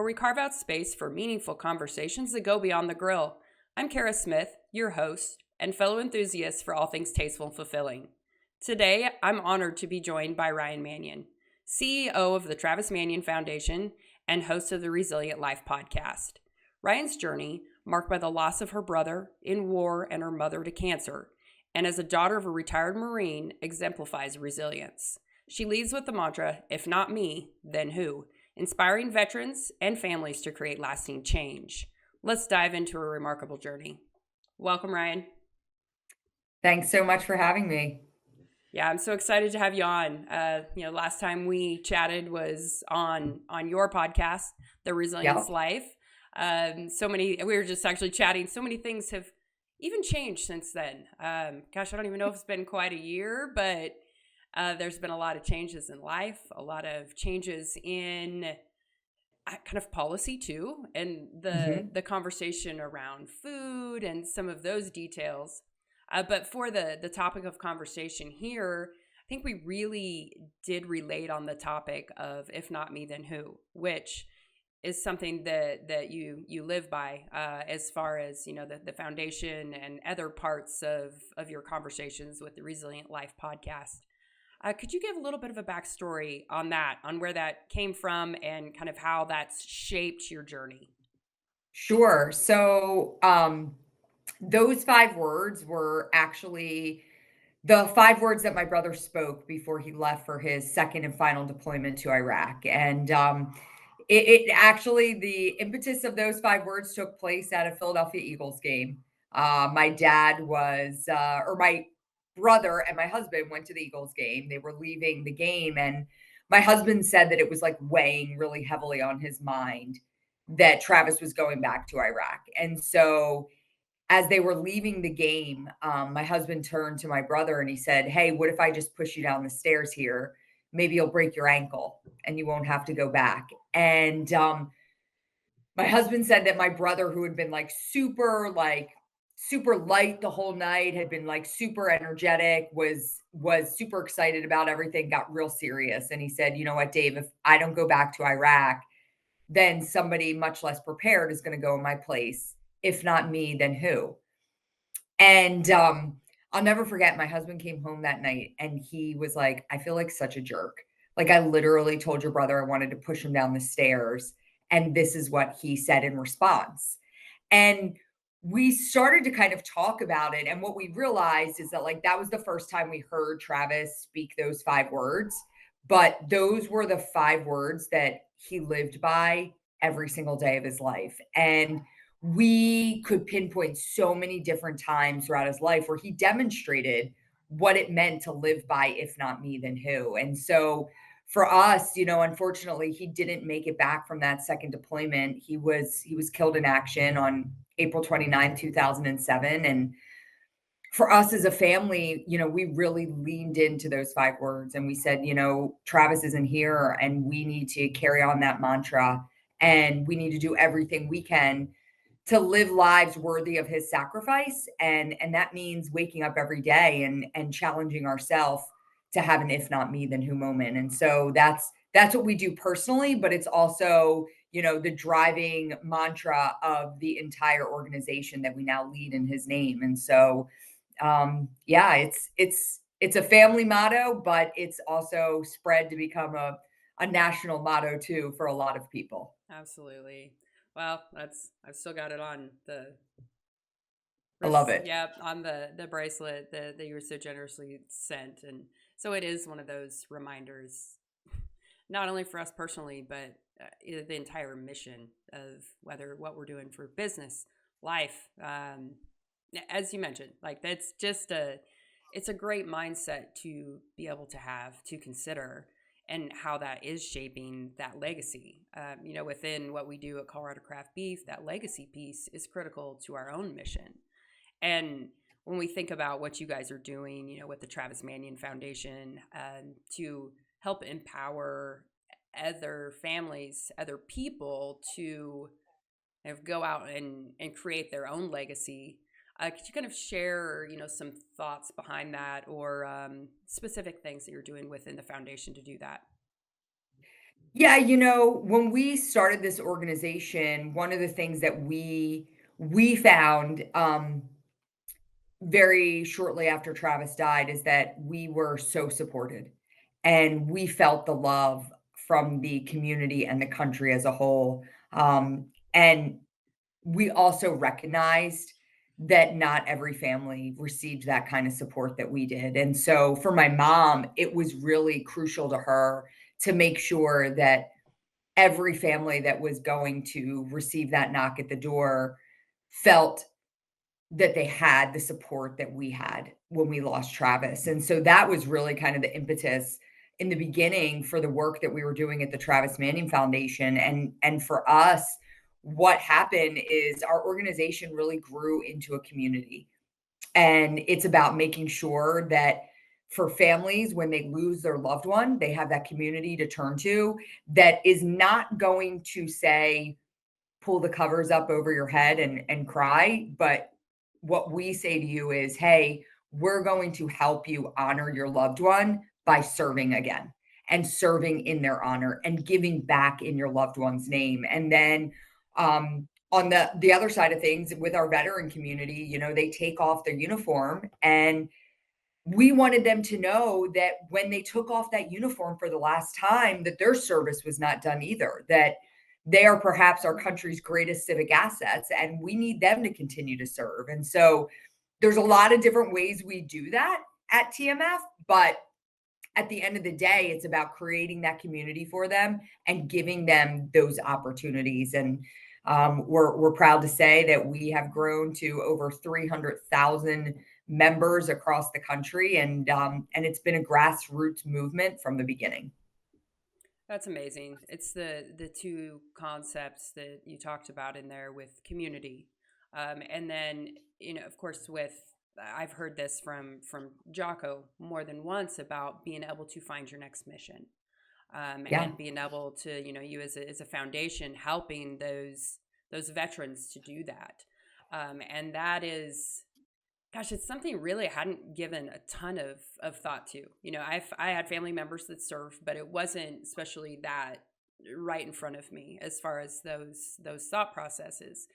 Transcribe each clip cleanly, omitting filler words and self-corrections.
we carve out space for meaningful conversations that go beyond the grill. I'm Kara Smith, your host, and fellow enthusiast for all things tasteful and fulfilling. Today, I'm honored to be joined by Ryan Manion, CEO of the Travis Manion Foundation and host of the Resilient Life podcast. Ryan's journey, marked by the loss of her brother in war and her mother to cancer, and as a daughter of a retired Marine, exemplifies resilience. She leads with the mantra, if not me, then who? Inspiring veterans and families to create lasting change. Let's dive into a remarkable journey. Welcome, Ryan. Thanks so much for having me. Yeah, I'm so excited to have you on. Last time we chatted was on your podcast, The Resilience Life. We were just actually chatting. So many things have even changed since then. I don't even know if it's been quite a year, but there's been a lot of changes in life, a lot of changes in kind of policy too, and the conversation around food and some of those details. But for the topic of conversation here, I think we really did relate on the topic of if not me, then who, which is something that you live by as far as, the foundation and other parts of your conversations with the Resilient Life podcast. Could you give a little bit of a backstory on that, on where that came from and kind of how that's shaped your journey? Sure. So those 5 words were actually the 5 words that my brother spoke before he left for his second and final deployment to Iraq. And it actually, the impetus of those 5 words took place at a Philadelphia Eagles game. My dad my brother and my husband went to the Eagles game. They were leaving the game, and my husband said that it was like weighing really heavily on his mind that Travis was going back to Iraq. And so as they were leaving the game, my husband turned to my brother and he said, "Hey, what if I just push you down the stairs here? Maybe you'll break your ankle and you won't have to go back." And my husband said that my brother, who had been super light the whole night, had been like super energetic, was super excited about everything, got real serious. And he said, "You know what, Dave, if I don't go back to Iraq, then somebody much less prepared is going to go in my place. If not me, then who?" And I'll never forget, my husband came home that night and he was like, "I feel like such a jerk. Like, I literally told your brother I wanted to push him down the stairs. And this is what he said in response." And we started to kind of talk about it. And what we realized is that, like, that was the first time we heard Travis speak those 5 words. But those were the 5 words that he lived by every single day of his life. And we could pinpoint so many different times throughout his life where he demonstrated what it meant to live by if not me, then who. And so for us, unfortunately, he didn't make it back from that second deployment. He was killed in action on April 29th, 2007. And for us as a family, we really leaned into those 5 words and we said, Travis isn't here and we need to carry on that mantra and we need to do everything we can to live lives worthy of his sacrifice. And that means waking up every day and challenging ourselves to have an if not me, then who moment. And so that's what we do personally, but it's also, the driving mantra of the entire organization that we now lead in his name. And so it's a family motto, but it's also spread to become a national motto too for a lot of people. Absolutely. Well, I've still got it on the. I love it. Yeah, on the bracelet that you were so generously sent, and so it is one of those reminders, not only for us personally, but the entire mission of what we're doing for business, life. As you mentioned, like that's just it's a great mindset to be able to have to consider and how that is shaping that legacy. Within what we do at Colorado Craft Beef, that legacy piece is critical to our own mission. And when we think about what you guys are doing, with the Travis Manion Foundation to help empower other families, other people to kind of go out and create their own legacy. Could you kind of share, some thoughts behind that or specific things that you're doing within the foundation to do that? Yeah, when we started this organization, one of the things that we found very shortly after Travis died is that we were so supported and we felt the love from the community and the country as a whole. And we also recognized that not every family received that kind of support that we did. And so for my mom, it was really crucial to her to make sure that every family that was going to receive that knock at the door felt that they had the support that we had when we lost Travis. And so that was really kind of the impetus in the beginning for the work that we were doing at the Travis Manion Foundation. And for us, what happened is our organization really grew into a community. And it's about making sure that for families, when they lose their loved one, they have that community to turn to that is not going to say, pull the covers up over your head and cry, but what we say to you is, "Hey, we're going to help you honor your loved one by serving again and serving in their honor and giving back in your loved one's name." And then on the other side of things with our veteran community, they take off their uniform, and we wanted them to know that when they took off that uniform for the last time, that their service was not done either, that they are perhaps our country's greatest civic assets, and we need them to continue to serve. And so there's a lot of different ways we do that at TMF, but at the end of the day, it's about creating that community for them and giving them those opportunities. And we're proud to say that we have grown to over 300,000 members across the country, and it's been a grassroots movement from the beginning. That's amazing. It's the two concepts that you talked about in there with community, and then of course with I've heard this from Jocko more than once about being able to find your next mission, Yeah. and being able to you as a foundation helping those veterans to do that, and that is. Gosh, it's something really I hadn't given a ton of thought to. I had family members that served, but it wasn't especially that right in front of me as far as those thought processes.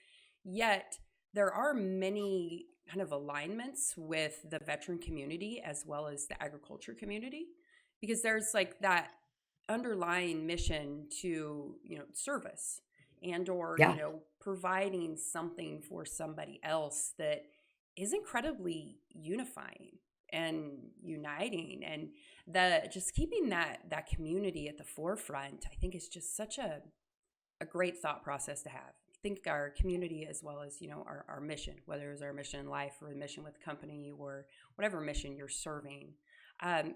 Yet there are many kind of alignments with the veteran community as well as the agriculture community, because there's like that underlying mission to service and or Yeah. providing something for somebody else that is incredibly unifying and uniting, and the just keeping that community at the forefront I think is just such a great thought process to have. I think our community as well as our mission, whether it's our mission in life or a mission with the company or whatever mission you're serving. um,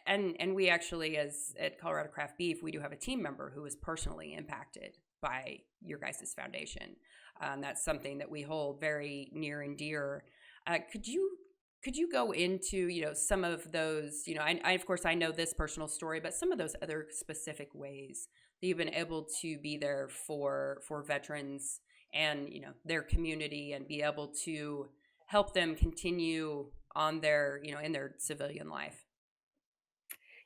and we actually, as at Colorado Craft Beef, we do have a team member who is personally impacted by your guys' foundation. That's something that we hold very near and dear. Could you go into some of those? I of course I know this personal story, but some of those other specific ways that you've been able to be there for veterans and their community and be able to help them continue on their in their civilian life.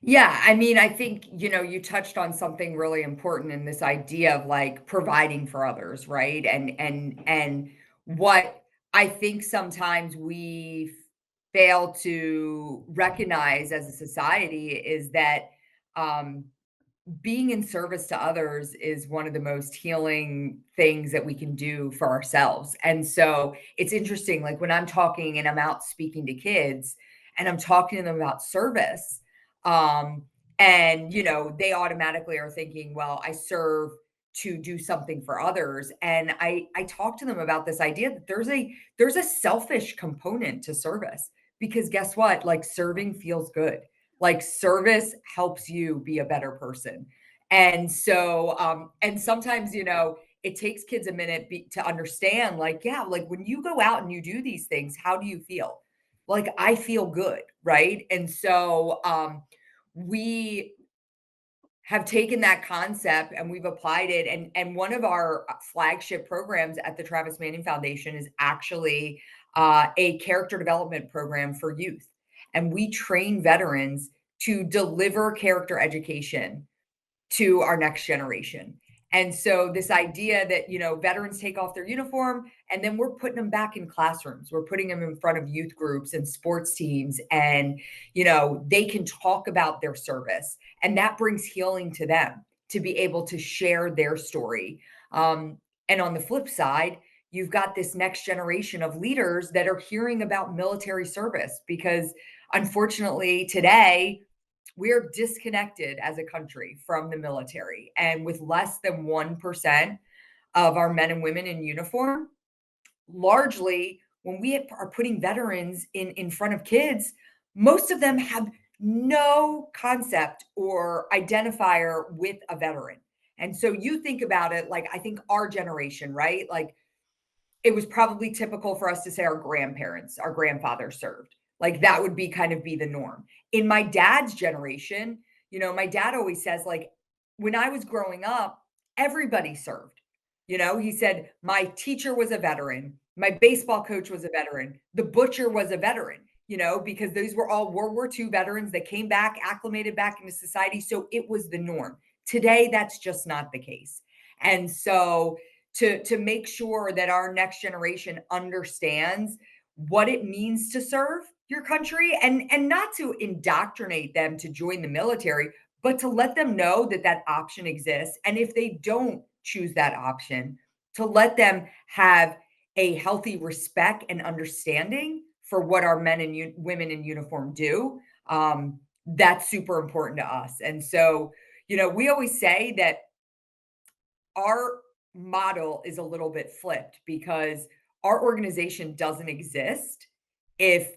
Yeah, I mean, I think, you touched on something really important in this idea of like providing for others, right? And what I think sometimes we fail to recognize as a society is that um being in service to others is one of the most healing things that we can do for ourselves. And so it's interesting, like when I'm talking and I'm out speaking to kids and I'm talking to them about service, um, and they automatically are thinking, well, I serve to do something for others. And I talk to them about this idea that there's a selfish component to service because guess what? Like serving feels good, like service helps you be a better person. And so, and sometimes, it takes kids a minute to understand, like, yeah, like when you go out and you do these things, how do you feel? Like, I feel good. Right. And so, we have taken that concept and we've applied it. And one of our flagship programs at the Travis Manion Foundation is actually a character development program for youth. And we train veterans to deliver character education to our next generation. And so this idea that, veterans take off their uniform and then we're putting them back in classrooms, we're putting them in front of youth groups and sports teams, and, they can talk about their service, and that brings healing to them to be able to share their story. And on the flip side, you've got this next generation of leaders that are hearing about military service, because unfortunately today we're disconnected as a country from the military. And with less than 1% of our men and women in uniform, largely when we are putting veterans in front of kids, most of them have no concept or identifier with a veteran. And so you think about it, like, I think our generation, right? Like, it was probably typical for us to say our grandparents, our grandfathers served. Like, that would be kind of be the norm. In my dad's generation, my dad always says, like, when I was growing up, everybody served. He said, my teacher was a veteran, my baseball coach was a veteran, the butcher was a veteran, because those were all World War II veterans that came back, acclimated back into society. So it was the norm. Today, that's just not the case. And so to make sure that our next generation understands what it means to serve your country, and not to indoctrinate them to join the military, but to let them know that that option exists. And if they don't choose that option, to let them have a healthy respect and understanding for what our men and women in uniform do. That's super important to us. And so, we always say that our model is a little bit flipped, because our organization doesn't exist if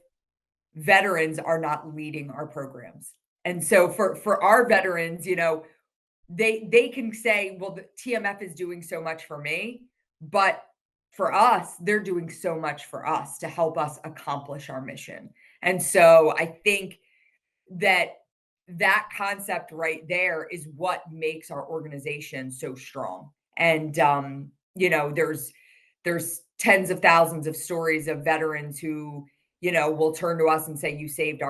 veterans are not leading our programs. And so for our veterans, they can say, well, the TMF is doing so much for me, but for us, they're doing so much for us to help us accomplish our mission. And so I think that concept right there is what makes our organization so strong. And there's tens of thousands of stories of veterans who, will turn to us and say, you saved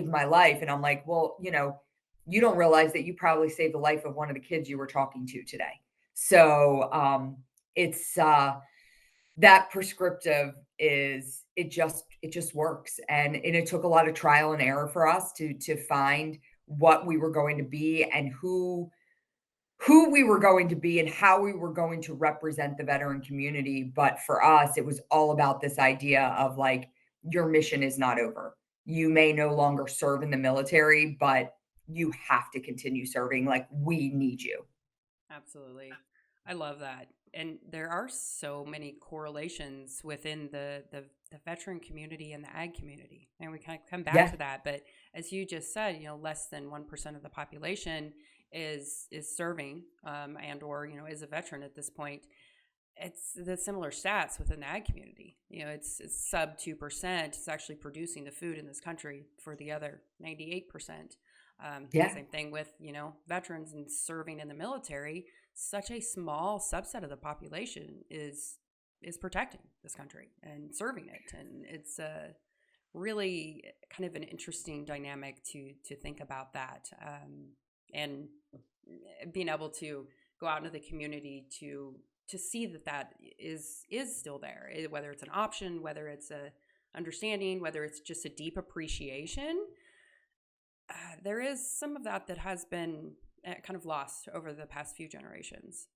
my life. And I'm like, well, you don't realize that you probably saved the life of one of the kids you were talking to today. So it's that prescriptive is, it just works. And it took a lot of trial and error for us to find what we were going to be, and who we were going to be, and how we were going to represent the veteran community. But for us, it was all about this idea of, like, your mission is not over. You may no longer serve in the military, but you have to continue serving. Like, we need you. Absolutely. I love that. And there are so many correlations within the veteran community and the ag community. And we kind of come back Yeah. to that. But as you just said, less than 1% of the population is serving and or, is a veteran at this point. It's the similar stats within the ag community. It's sub 2%. It's actually producing the food in this country for the other 98%. Yeah. Same thing with, veterans and serving in the military. Such a small subset of the population is protecting this country and serving it. And it's really kind of an interesting dynamic to think about that. And being able to go out into the community to see that is still there, whether it's an option, whether it's a understanding, whether it's just a deep appreciation. There is some of that has been kind of lost over the past few generations.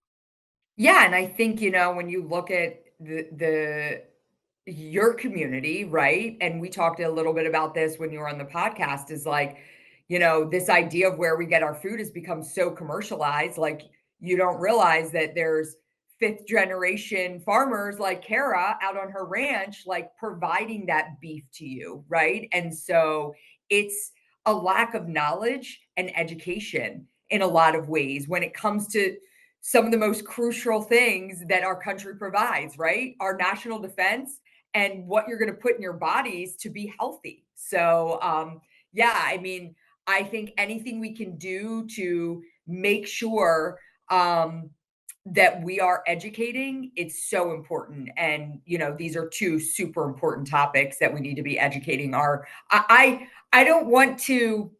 Yeah, and I think, when you look at your community, right? And we talked a little bit about this when you were on the podcast, is like, this idea of where we get our food has become so commercialized. Like, you don't realize that there's fifth generation farmers like Kara out on her ranch, like, providing that beef to you, right? And so it's a lack of knowledge and education in a lot of ways when it comes to some of the most crucial things that our country provides, right? Our national defense and what you're going to put in your bodies to be healthy. So, yeah, I mean, I think anything we can do to make sure that we are educating, it's so important. And, these are two super important topics that we need to be educating our, I don't want to,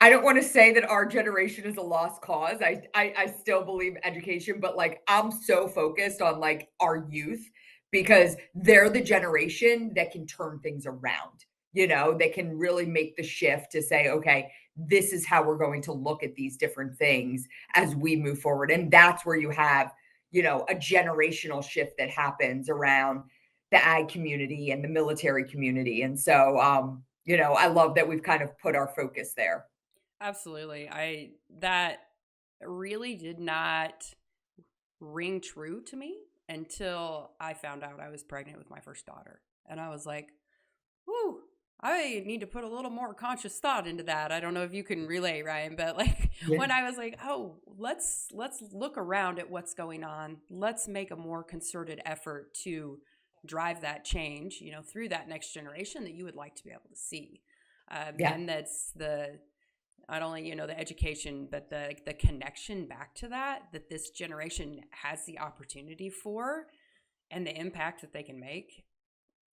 I don't want to say that our generation is a lost cause. I still believe education, but like I'm so focused on like our youth because they're the generation that can turn things around. They can really make the shift to say, okay, this is how we're going to look at these different things as we move forward. And that's where you have, a generational shift that happens around the ag community and the military community. And so I love that we've kind of put our focus there. Absolutely. That really did not ring true to me until I found out I was pregnant with my first daughter. And I was like, whoo, I need to put a little more conscious thought into that. I don't know if you can relate, Ryan, but like Yeah. when I was like, oh, let's look around at what's going on. Let's make a more concerted effort to drive that change, through that next generation that you would like to be able to see. Yeah. And that's the not only the education, but the connection back to that this generation has the opportunity for, and the impact that they can make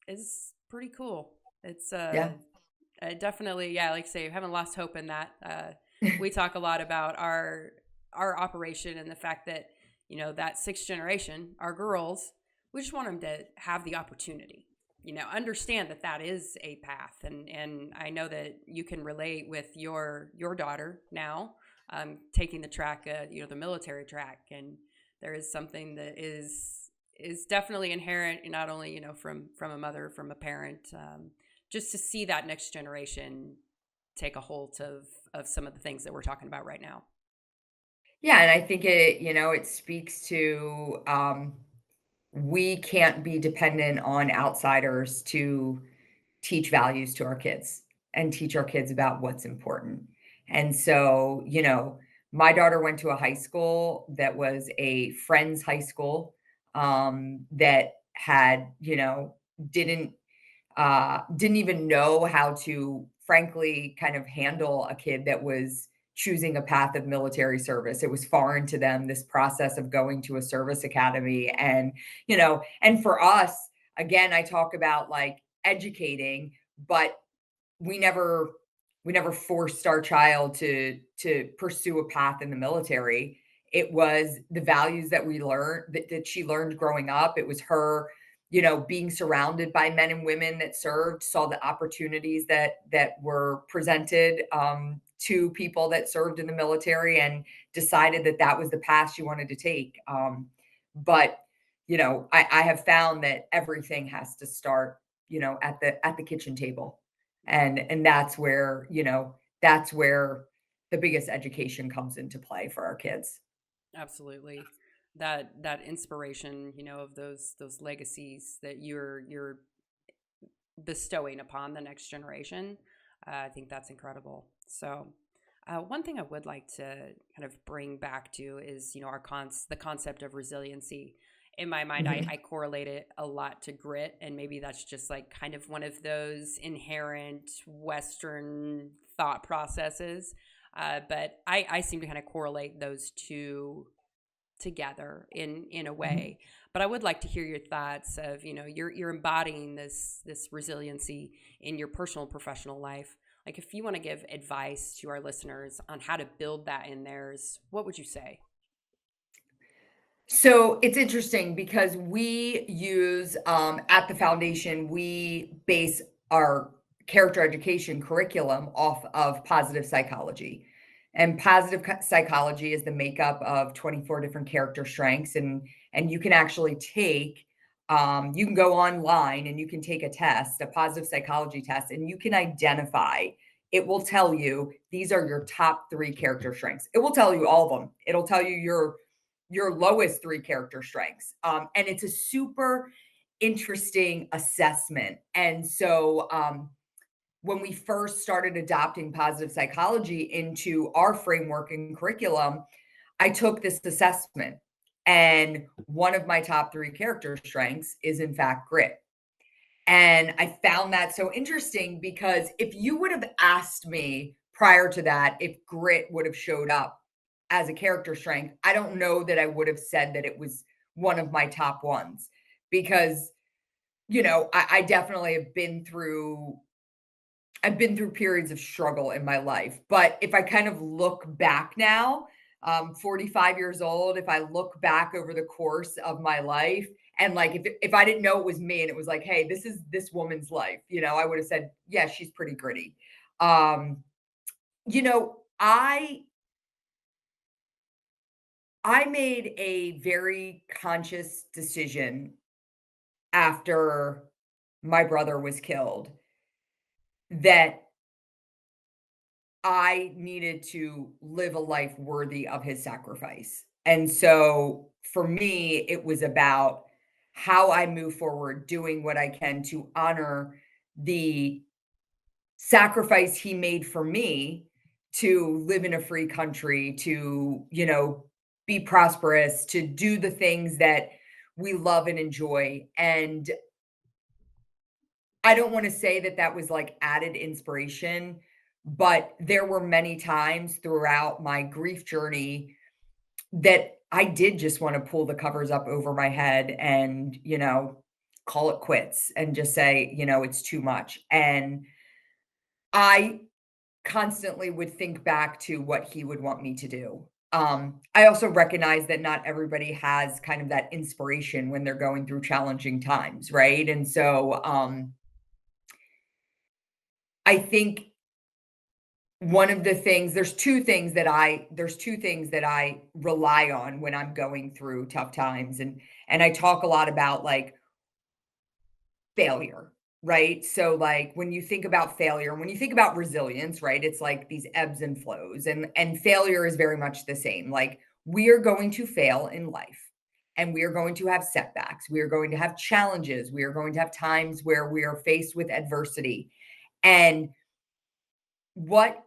is pretty cool. It's Yeah. definitely, yeah, like I say, haven't lost hope in that. We talk a lot about our operation and the fact that that sixth generation, our girls, we just want them to have the opportunity, understand that is a path. And I know that you can relate with your daughter now, taking the track, the military track. And there is something that is definitely inherent, not only, from a mother, from a parent, just to see that next generation take a hold of some of the things that we're talking about right now. Yeah, and I think it speaks to we can't be dependent on outsiders to teach values to our kids and teach our kids about what's important. And so, my daughter went to a high school that was a friend's high school that had, didn't didn't even know how to, frankly, kind of handle a kid that was choosing a path of military service. It was foreign to them, this process of going to a service academy. And for us, again, I talk about like educating, but we never we never forced our child to pursue a path in the military. It was the values that we learned that she learned growing up. It was her, being surrounded by men and women that served, saw the opportunities that were presented to people that served in the military, and decided that that was the path she wanted to take. But I have found that everything has to start, at the kitchen table, and that's where the biggest education comes into play for our kids. Absolutely. That inspiration, of those legacies that you're bestowing upon the next generation. I think that's incredible. So, one thing I would like to kind of bring back to is, the concept of resiliency. In my mind, I Mhm. correlate it a lot to grit, and maybe that's just like kind of one of those inherent Western thought processes. But I seem to kind of correlate those two together in a Mhm. way. But I would like to hear your thoughts of, you're embodying this resiliency in your personal and professional life. Like if you want to give advice to our listeners on how to build that in theirs, what would you say? So it's interesting because we use at the foundation, we base our character education curriculum off of positive psychology. And positive psychology is the makeup of 24 different character strengths. And you can actually take, you can go online and you can take a test, a positive psychology test, and you can identify. It will tell you these are your top three character strengths. It will tell you all of them. It'll tell you your lowest three character strengths. And it's a super interesting assessment. And so when we first started adopting positive psychology into our framework and curriculum, I took this assessment. And one of my top three character strengths is, in fact, grit. And I found that so interesting because if you would have asked me prior to that if grit would have showed up as a character strength, I don't know that I would have said that it was one of my top ones because, I definitely have been through I've been through periods of struggle in my life. But if I kind of look back now, 45 years old, if I look back over the course of my life, and like if I didn't know it was me and it was like, hey, this is this woman's life, I would have said, yeah, she's pretty gritty. Um, you know, I made a very conscious decision after my brother was killed that I needed to live a life worthy of his sacrifice. And so for me, it was about how I move forward, doing what I can to honor the sacrifice he made for me to live in a free country, to, be prosperous, to do the things that we love and enjoy. And I don't want to say that that was like added inspiration, but there were many times throughout my grief journey that I did just want to pull the covers up over my head and, call it quits and just say, it's too much. And I constantly would think back to what he would want me to do. I also recognize that not everybody has kind of that inspiration when they're going through challenging times, right? And so I think one of the things there's two things that I rely on when I'm going through tough times, and I talk a lot about like failure, right? So like when you think about failure, when you think about resilience, right? It's like these ebbs and flows, and failure is very much the same. Like we are going to fail in life. And we are going to have setbacks. We are going to have challenges. We are going to have times where we are faced with adversity. And what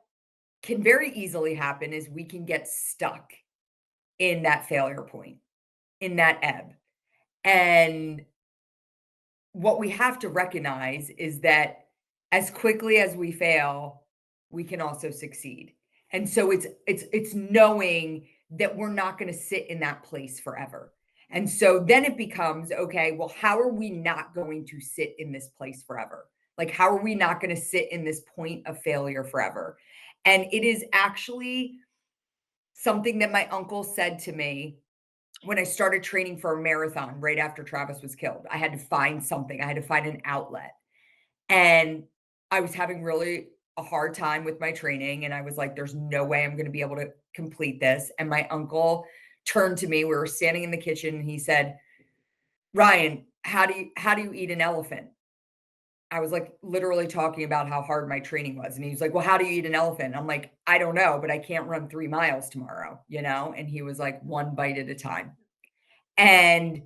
can very easily happen is we can get stuck in that failure point, in that ebb. And what we have to recognize is that as quickly as we fail, we can also succeed. And so it's knowing that we're not going to sit in that place forever. And so then it becomes, okay, well, how are we not going to sit in this place forever? Like, how are we not going to sit in this point of failure forever? And it is actually something that my uncle said to me when I started training for a marathon right after Travis was killed. I had to find something, I had to find an outlet. And I was having really a hard time with my training. And I was like, there's no way I'm going to be able to complete this. And my uncle turned to me. We were standing in the kitchen and he said, Ryan, how do you eat an elephant? I was like literally talking about how hard my training was. And he was like, well, how do you eat an elephant? I'm like, I don't know, but I can't run 3 miles tomorrow. And he was like, one bite at a time. And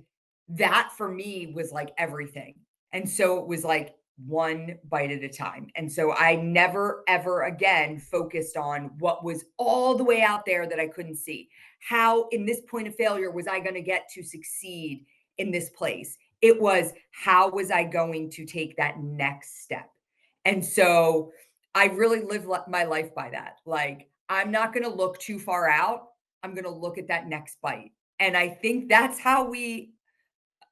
that for me was like everything. And so it was like one bite at a time. And so I never, ever again focused on what was all the way out there that I couldn't see. How, in this point of failure, was I going to get to succeed in this place? It was, how was I going to take that next step? And so I really live my life by that. Like, I'm not going to look too far out. I'm going to look at that next bite. And I think that's how we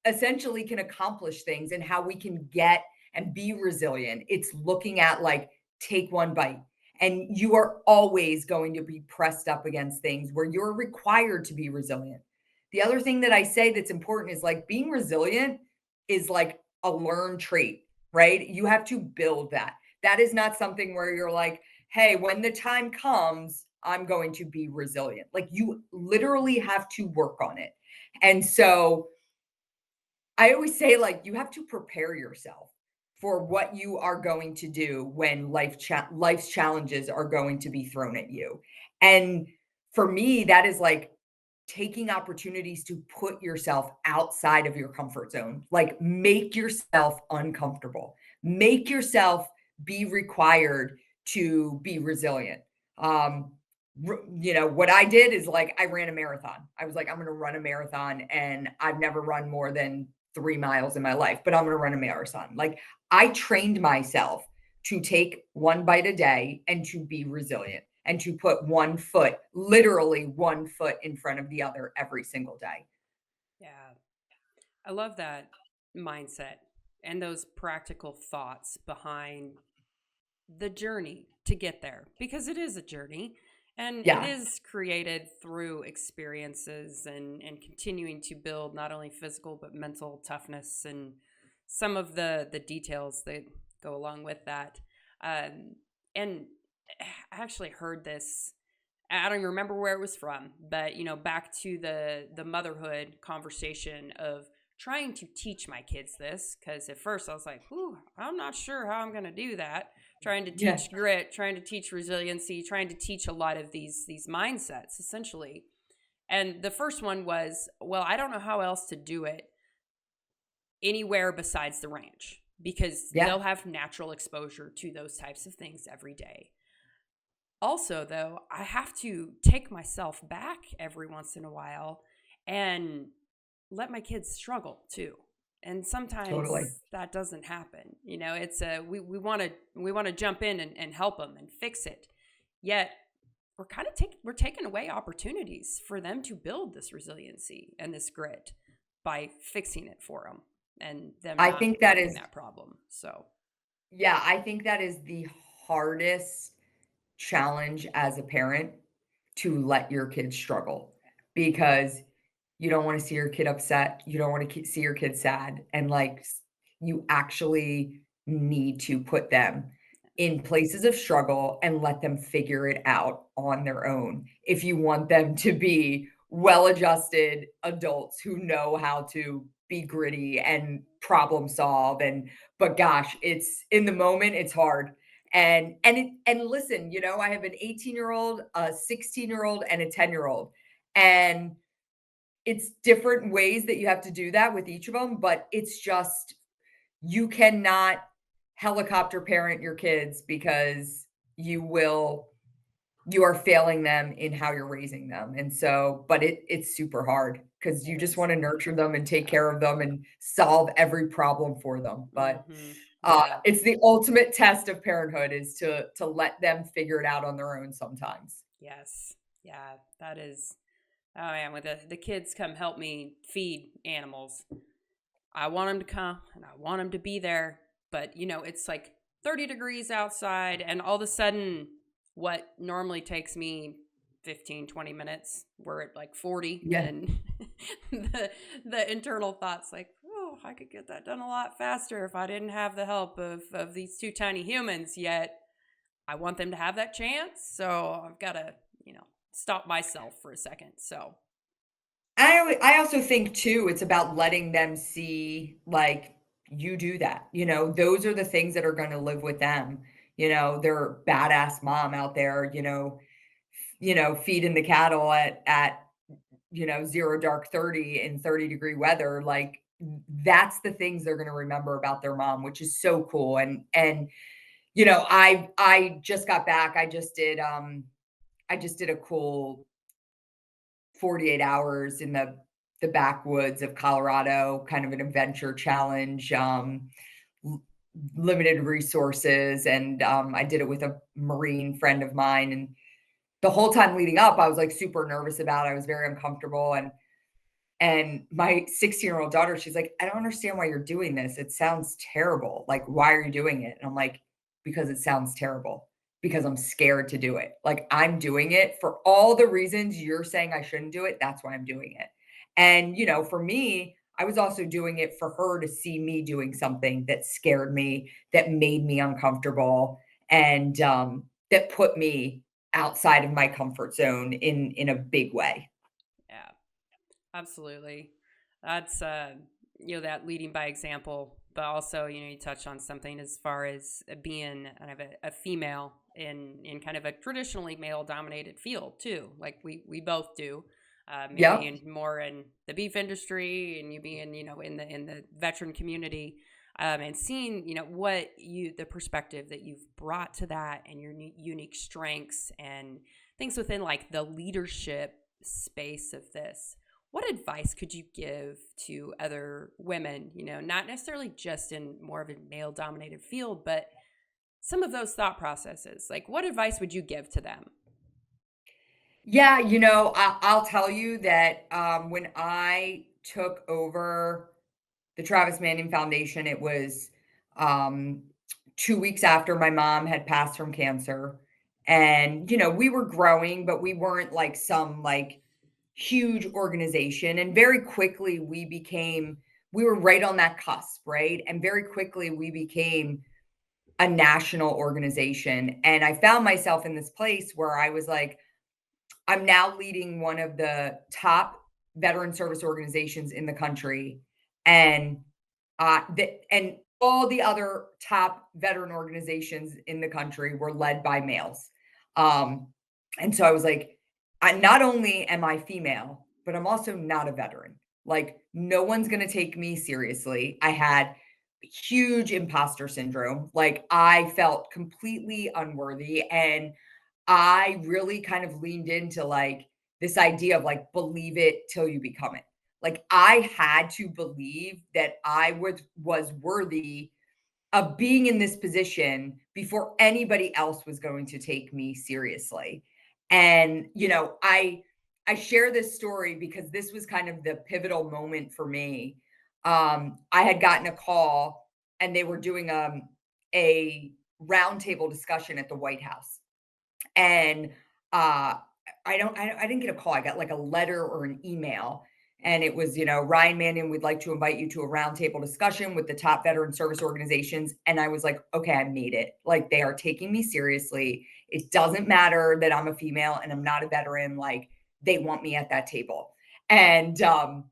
essentially can accomplish things and how we can get and be resilient. It's looking at like, take one bite. And you are always going to be pressed up against things where you're required to be resilient. The other thing that I say that's important is like being resilient is like a learned trait, right? You have to build that. That is not something where you're like, hey, when the time comes, I'm going to be resilient. Like you literally have to work on it. And so I always say, like, you have to prepare yourself for what you are going to do when life's challenges are going to be thrown at you. And for me, that is like taking opportunities to put yourself outside of your comfort zone. Like, make yourself uncomfortable, make yourself be required to be resilient. Um, what I did is like I ran a marathon. I was like, I'm going to run a marathon, and I've never run more than 3 miles in my life, but I'm going to run a marathon. Like, I trained myself to take one bite a day and to be resilient and to put one foot, literally one foot in front of the other every single day. Yeah. I love that mindset and those practical thoughts behind the journey to get there, because it is a journey, and it Yeah. is created through experiences and continuing to build not only physical but mental toughness and some of the details that go along with that. And I actually heard this, I don't even remember where it was from, but back to the motherhood conversation of trying to teach my kids this, because at first I was like, "Ooh, I'm not sure how I'm going to do that." Trying to Yeah. teach grit, trying to teach resiliency, trying to teach a lot of these mindsets essentially. And the first one was, well, I don't know how else to do it anywhere besides the ranch, because Yeah. they'll have natural exposure to those types of things every day. Also, though, I have to take myself back every once in a while and let my kids struggle too. And Totally. sometimes that doesn't happen. It's we want to jump in and help them and fix it. Yet we're taking away opportunities for them to build this resiliency and this grit by fixing it for them and them I not think that having is, that problem. So, yeah, I think that is the hardest challenge as a parent, to let your kids struggle, because you don't want to see your kid upset. You don't want to see your kid sad. And like, you actually need to put them in places of struggle and let them figure it out on their own. If you want them to be well adjusted adults who know how to be gritty and problem solve. But gosh, it's in the moment, it's hard. And listen, I have an 18-year-old, a 16-year-old, and a 10-year-old. And it's different ways that you have to do that with each of them, but it's just, you cannot helicopter parent your kids, because you are failing them in how you're raising them. And so, but it's super hard, because it you just is. want to nurture them and take Yeah. care of them and solve every problem for them. But Mm-hmm. Yeah. it's the ultimate test of parenthood, is to let them figure it out on their own sometimes. Yes. Yeah. That is. Oh man, when the kids come help me feed animals, I want them to come and I want them to be there. But it's like 30 degrees outside, and all of a sudden, what normally takes me 15, 20 minutes, we're at like 40. Yeah. And the internal thoughts like, oh, I could get that done a lot faster if I didn't have the help of these two tiny humans. Yet I want them to have that chance. So I've got to, stop myself for a second. So, I also think too, it's about letting them see, like, you do that. Those are the things that are going to live with them. Their badass mom out there, feeding the cattle at 0 dark 30 in 30-degree weather. Like, that's the things they're going to remember about their mom, which is so cool. And I just got back. I just did a cool 48 hours in the backwoods of Colorado, kind of an adventure challenge, l- limited resources. And I did it with a Marine friend of mine. And the whole time leading up, I was like super nervous about it. I was very uncomfortable. And my 16-year-old daughter, she's like, I don't understand why you're doing this. It sounds terrible. Like, why are you doing it? And I'm like, because it sounds terrible, because I'm scared to do it. Like, I'm doing it for all the reasons you're saying I shouldn't do it. That's why I'm doing it. And, for me, I was also doing it for her to see me doing something that scared me, that made me uncomfortable, and that put me outside of my comfort zone in a big way. yeah. Absolutely. That's that leading by example, but also, you touch on something as far as being kind of a female in kind of a traditionally male dominated field too. Like we both do. Me Yep. being more in the beef industry, and you being, in the veteran community, and seeing, the perspective that you've brought to that, and your unique strengths and things within like the leadership space of this. What advice could you give to other women, not necessarily just in more of a male dominated field, but some of those thought processes? Like, what advice would you give to them? Yeah, I'll tell you that when I took over the Travis Manion Foundation, it was um, 2 weeks after my mom had passed from cancer. And, we were growing, but we weren't like some like huge organization. And very quickly we were right on that cusp, right? And very quickly we became a national organization. And I found myself in this place where I was like, I'm now leading one of the top veteran service organizations in the country. And and all the other top veteran organizations in the country were led by males. Um, and so I was like, I not only am I female, but I'm also not a veteran. Like, no one's going to take me seriously. I had huge imposter syndrome. Like, I felt completely unworthy. And I really kind of leaned into like this idea of like believe it till you become it. Like I had to believe that I was worthy of being in this position before anybody else was going to take me seriously. And I share this story because this was kind of the pivotal moment for me. I had gotten a call and they were doing a roundtable discussion at the White House. And uh I didn't get a call. I got like a letter or an email. And it was, Ryan Manion, we'd like to invite you to a roundtable discussion with the top veteran service organizations. And I was like, okay, I made it. Like they are taking me seriously. It doesn't matter that I'm a female and I'm not a veteran. Like they want me at that table. And I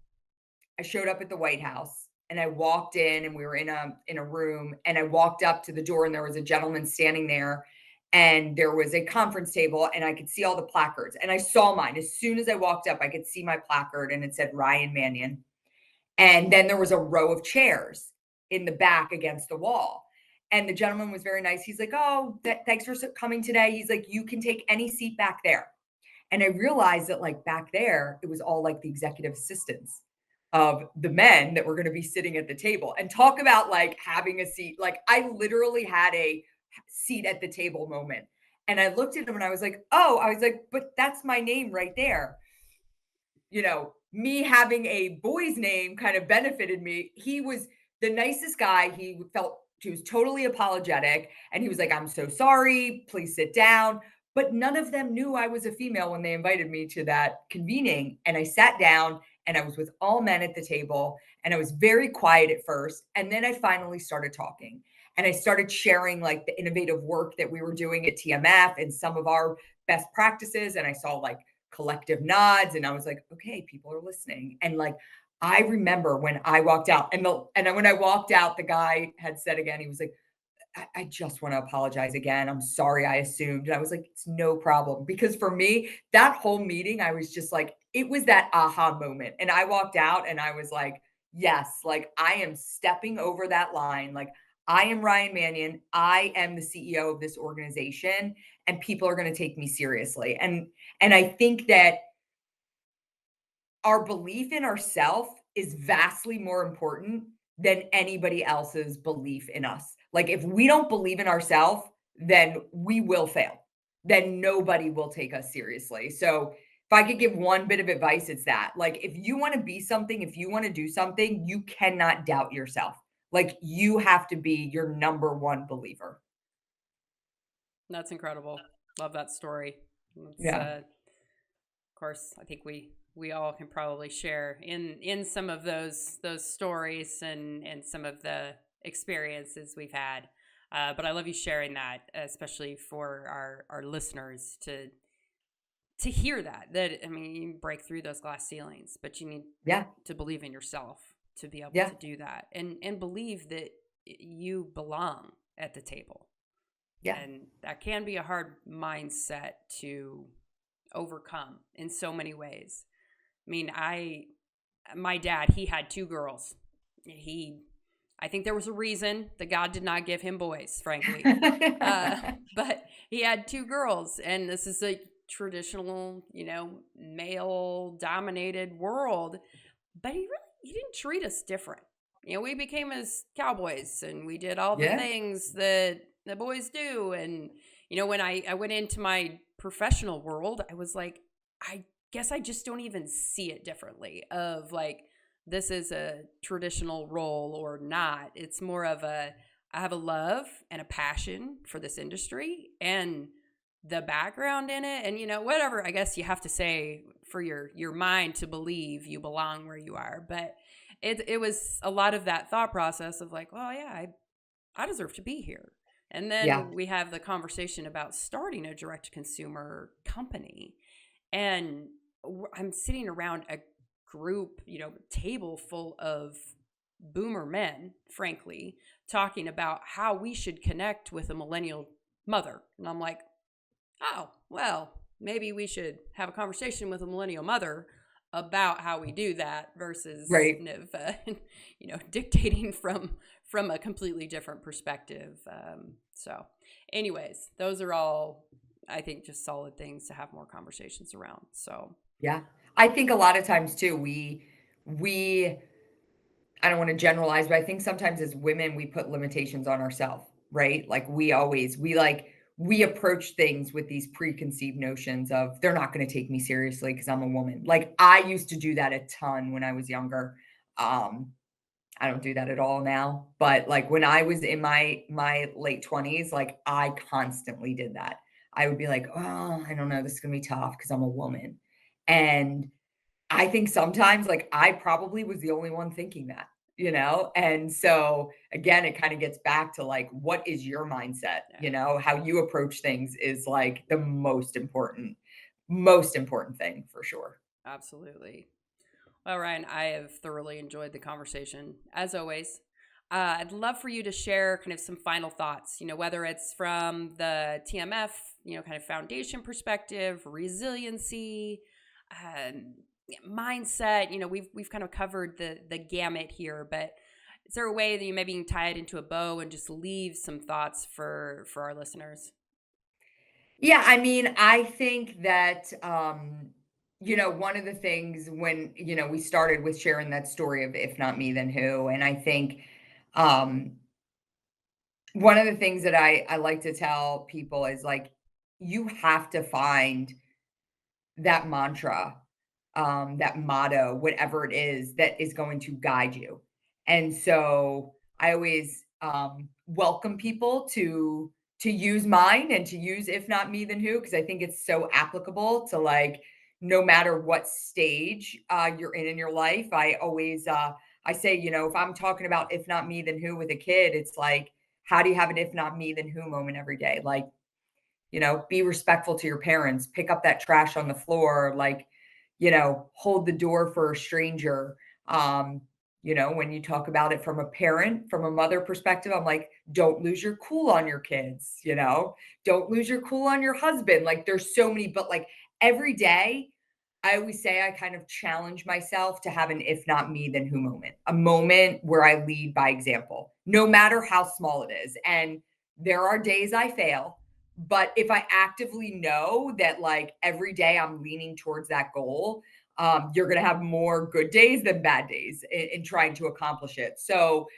showed up at the White House and I walked in and we were in a room and I walked up to the door and there was a gentleman standing there and there was a conference table and I could see all the placards and I saw mine. As soon as I walked up, I could see my placard and it said Ryan Manion. And then there was a row of chairs in the back against the wall. And the gentleman was very nice. He's like, "Oh, thanks for coming today." He's like, "You can take any seat back there." And I realized that like back there, it was all like the executive assistants of the men that were going to be sitting at the table and talk about like having a seat. Like I literally had a seat at the table moment. And I looked at him and I was like, "Oh," I was like, "But that's my name right there." Me having a boy's name kind of benefited me. He was the nicest guy. He was totally apologetic and he was like, "I'm so sorry. Please sit down." But none of them knew I was a female when they invited me to that convening. And I sat down and I was with all men at the table and I was very quiet at first. And then I finally started talking and I started sharing like the innovative work that we were doing at TMF and some of our best practices. And I saw like collective nods and I was like, okay, people are listening. And like I remember when I walked out when I walked out, the guy had said again, he was like, I just want to apologize again. I'm sorry I assumed. And I was like, it's no problem. Because for me, that whole meeting, I was just like, it was that aha moment. And I walked out and I was like, yes, like I am stepping over that line. Like I am Ryan Manion. I am the CEO of this organization and people are going to take me seriously. And I think that our belief in ourselves is vastly more important than anybody else's belief in us. Like if we don't believe in ourselves, then we will fail. Then nobody will take us seriously. So if I could give one bit of advice, it's that. Like if you want to be something, if you want to do something, you cannot doubt yourself. Like you have to be your number one believer. That's incredible. Love that story. It's, Yeah. of course, I think we all can probably share in some of those stories and some of the experiences we've had. But I love you sharing that, especially for our listeners to hear that I mean you break through those glass ceilings, but you need Yeah. to believe in yourself to be able Yeah. to do that and believe that you belong at the table. Yeah. And that can be a hard mindset to overcome in so many ways. I mean, my dad, he had two girls. I think there was a reason that God did not give him boys, frankly. But he had two girls, and this is a traditional, male dominated world. But he didn't treat us different. We became his cowboys, and we did all the Yeah. things that the boys do. And when I went into my professional world, I was like, I guess I just don't even see it differently of like, this is a traditional role or not. It's more of I have a love and a passion for this industry and the background in it. And, whatever, I guess you have to say for your mind to believe you belong where you are. But it was a lot of that thought process of like, well, yeah, I deserve to be here. And Yeah. then we have the conversation about starting a direct to consumer company. And I'm sitting around a group, table full of boomer men, frankly, talking about how we should connect with a millennial mother. And I'm like, oh, well, maybe we should have a conversation with a millennial mother about how we do that versus Right. dictating from a completely different perspective. So anyways, those are all, I think, just solid things to have more conversations around. So Yeah. I think a lot of times too, we I don't want to generalize, but I think sometimes as women, we put limitations on ourselves, right? Like we approach things with these preconceived notions of they're not going to take me seriously because I'm a woman. Like I used to do that a ton when I was younger. Um, I don't do that at all now, but like when I was in my late 20s, like I constantly did that. I would be like, "Oh, I don't know, this is gonna be tough because I'm a woman." And I think sometimes, like, I probably was the only one thinking that, you know? And so, again, it kinda gets back to, like, what is your mindset, yeah, you know? How you approach things is, like, the most important thing for sure. absolutely. Well, Ryan, I have thoroughly enjoyed the conversation, as always. I'd love for you to share kind of some final thoughts, whether it's from the TMF, kind of foundation perspective, resiliency, um, mindset. We've kind of covered the gamut here, but is there a way that you maybe can tie it into a bow and just leave some thoughts for our listeners? Yeah, I mean, I think that, one of the things when, we started with sharing that story of if not me, then who? And I think, um, one of the things that I like to tell people is like, you have to find that mantra, that motto, whatever it is that is going to guide you. And so I always welcome people to use mine and to use if not me then who, because I think it's so applicable to like no matter what stage you're in your life. I say, if I'm talking about if not me then who with a kid, it's like how do you have an if not me then who moment every day? Like be respectful to your parents, pick up that trash on the floor, like, hold the door for a stranger. Um, when you talk about it from a parent, from a mother perspective, I'm like, don't lose your cool on your kids, don't lose your cool on your husband. Like, there's so many, but like every day, I always say I kind of challenge myself to have an if not me, then who moment, a moment where I lead by example, no matter how small it is. And there are days I fail, but if I actively know that like every day I'm leaning towards that goal, you're going to have more good days than bad days in trying to accomplish it. So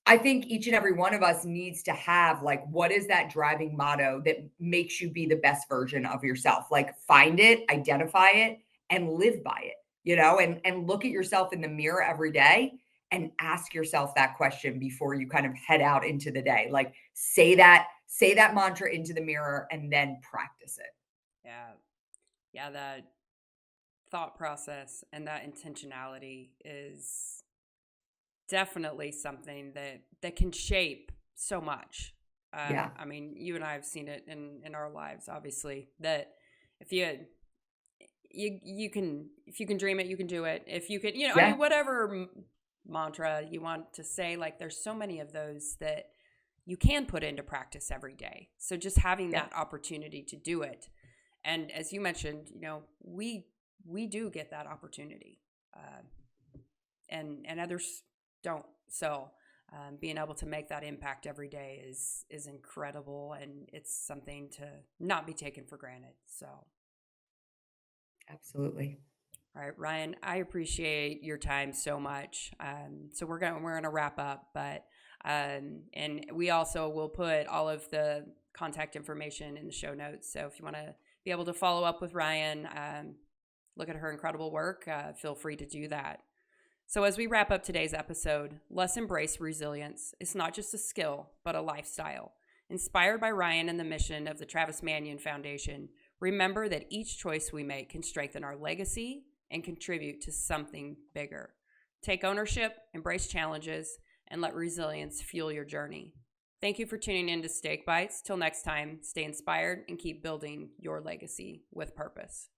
I think each and every one of us needs to have like, what is that driving motto that makes you be the best version of yourself? Like find it, identify it, and live by it, and look at yourself in the mirror every day and ask yourself that question before you kind of head out into the day. Like say that mantra into the mirror and then practice it. Yeah. Yeah, that thought process and that intentionality is definitely something that can shape so much. Yeah. I mean, you and I have seen it in our lives, obviously, that if you can if you can dream it, you can do it. If you can, I Yeah. mean, whatever mantra you want to say, like there's so many of those that you can put into practice every day. So just having Yeah. that opportunity to do it, and as you mentioned, we do get that opportunity, uh, and others don't. So being able to make that impact every day is incredible, and it's something to not be taken for granted. So, Absolutely. all right, Ryan, I appreciate your time so much. So we're gonna wrap up, but and we also will put all of the contact information in the show notes. So if you want to be able to follow up with Ryan, look at her incredible work, feel free to do that. So as we wrap up today's episode, let's embrace resilience. It's not just a skill, but a lifestyle. Inspired by Ryan and the mission of the Travis Manion Foundation, remember that each choice we make can strengthen our legacy and contribute to something bigger. Take ownership, embrace challenges, and let resilience fuel your journey. Thank you for tuning in to Steak Bites. Till next time, stay inspired and keep building your legacy with purpose.